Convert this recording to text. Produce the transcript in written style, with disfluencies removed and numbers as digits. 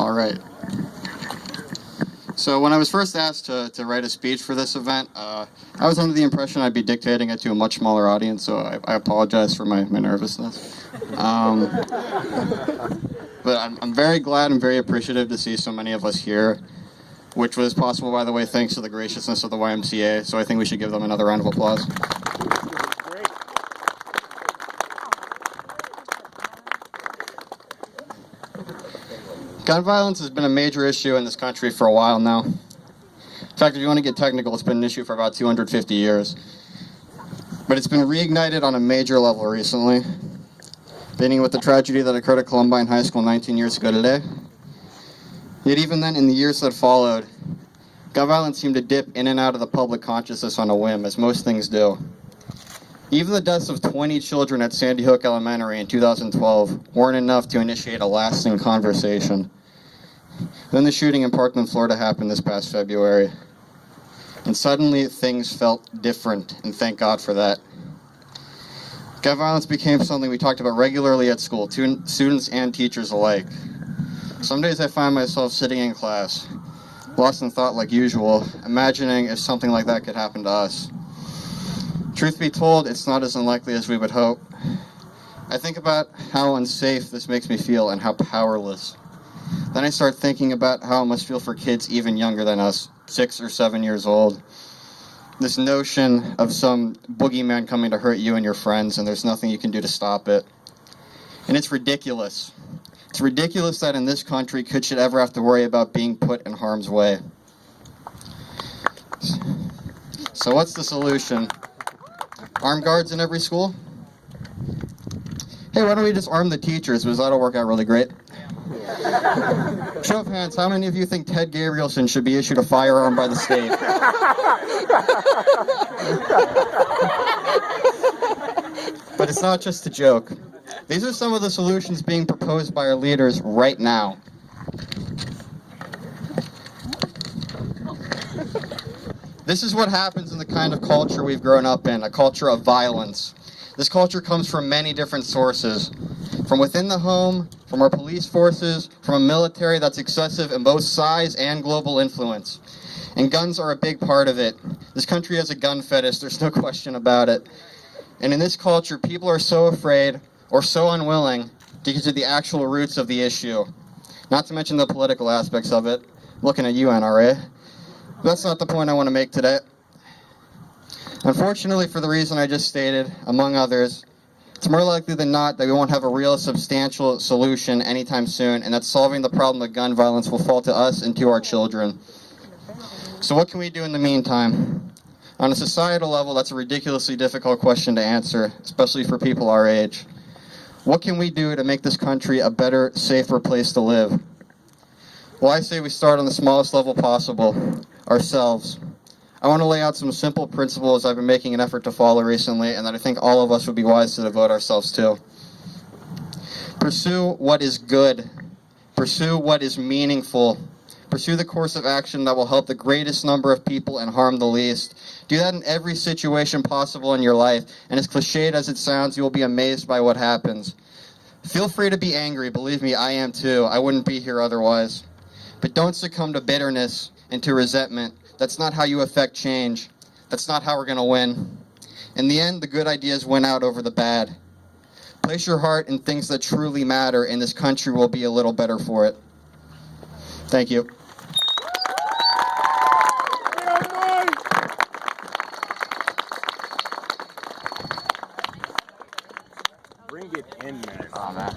All right. So when I was first asked to write a speech for this event, I was under the impression I'd be dictating it to a much smaller audience, so I apologize for my nervousness. But I'm very glad and very appreciative to see so many of us here, which was possible, by the way, thanks to the graciousness of the YMCA, so I think we should give them another round of applause. Gun violence has been a major issue in this country for a while now. In fact, if you want to get technical, it's been an issue for about 250 years. But it's been reignited on a major level recently, beginning with the tragedy that occurred at Columbine High School 19 years ago today. Yet even then, in the years that followed, gun violence seemed to dip in and out of the public consciousness on a whim, as most things do. Even the deaths of 20 children at Sandy Hook Elementary in 2012 weren't enough to initiate a lasting conversation. Then the shooting in Parkland, Florida happened this past February. And suddenly things felt different, and thank God for that. Gun violence became something we talked about regularly at school, students and teachers alike. Some days I find myself sitting in class, lost in thought like usual, imagining if something like that could happen to us. Truth be told, it's not as unlikely as we would hope. I think about how unsafe this makes me feel and how powerless. Then I start thinking about how it must feel for kids even younger than us, 6 or 7 years old. This notion of some boogeyman coming to hurt you and your friends, and there's nothing you can do to stop it. And it's ridiculous. It's ridiculous that in this country, kids should ever have to worry about being put in harm's way. So what's the solution? Armed guards in every school? Hey, why don't we just arm the teachers, because that'll work out really great. Show of hands, how many of you think Ted Gabrielson should be issued a firearm by the state? But it's not just a joke. These are some of the solutions being proposed by our leaders right now. This is what happens in the kind of culture we've grown up in, a culture of violence. This culture comes from many different sources. From within the home, from our police forces, from a military that's excessive in both size and global influence. And guns are a big part of it. This country has a gun fetish, there's no question about it. And in this culture, people are so afraid or so unwilling to get to the actual roots of the issue. Not to mention the political aspects of it. I'm looking at you, NRA. That's not the point I want to make today. Unfortunately, for the reason I just stated, among others, it's more likely than not that we won't have a real substantial solution anytime soon, and that solving the problem of gun violence will fall to us and to our children. So what can we do in the meantime? On a societal level, that's a ridiculously difficult question to answer, especially for people our age. What can we do to make this country a better, safer place to live? Well, I say we start on the smallest level possible, ourselves. I want to lay out some simple principles I've been making an effort to follow recently, and that I think all of us would be wise to devote ourselves to. Pursue what is good. Pursue what is meaningful. Pursue the course of action that will help the greatest number of people and harm the least. Do that in every situation possible in your life, and as cliched as it sounds, you will be amazed by what happens. Feel free to be angry. Believe me, I am too. I wouldn't be here otherwise. But don't succumb to bitterness and to resentment. That's not how you affect change. That's not how we're going to win. In the end, the good ideas win out over the bad. Place your heart in things that truly matter, and this country will be a little better for it. Thank you. Bring it in, man. Oh, man.